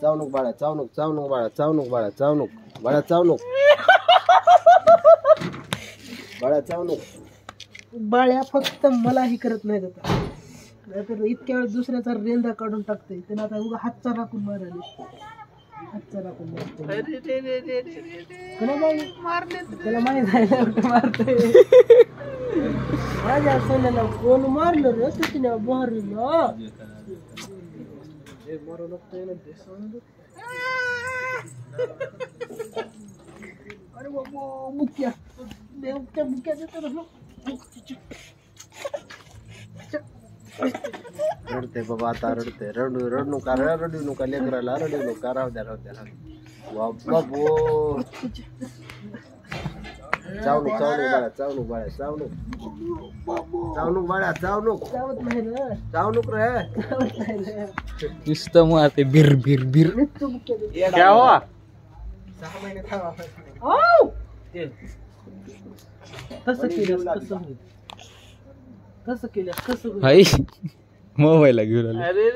चावणूक बाळा चावणूक चावणूक बाळा चावणूक बाळा चावणूक बाळा चावणूक बाळा चावणूक. बाळ्या फक्त मलाही करत नाही आता, नाहीतर इतक्या वेळ दुसऱ्याचा रेंदा काढून टाकते. त्याला आता उगा हातचा राखून मारायला, हातचा राखून मारते. त्याला माहित आहे मारते. माझ्या सोन्याला कोण मारलं रे तिने मारलं. मारू लागतोय ना ते सांग. अरे बाबा मुक्या मुक्या मुक्या देतो ना. रडते बाबा आता रडते. रडू नका रडू नका लेकराला रडू नका. राहू द्या बाबो. चावणूक चावणूक बाळा चावणूक बाळा चावणूक चावणूक बाळा चावणूक चावत नाही रे, चावणूक रे. चावत नाही रे. नुसतं मारते बिर बिर बिर. नुसतं मुक्या देतो. क्या हुआ? 6 महिने थांबा. कसं केलं कसं होईल, कसं केलं कसं होईल. भाई मोबाईल घेऊन आले.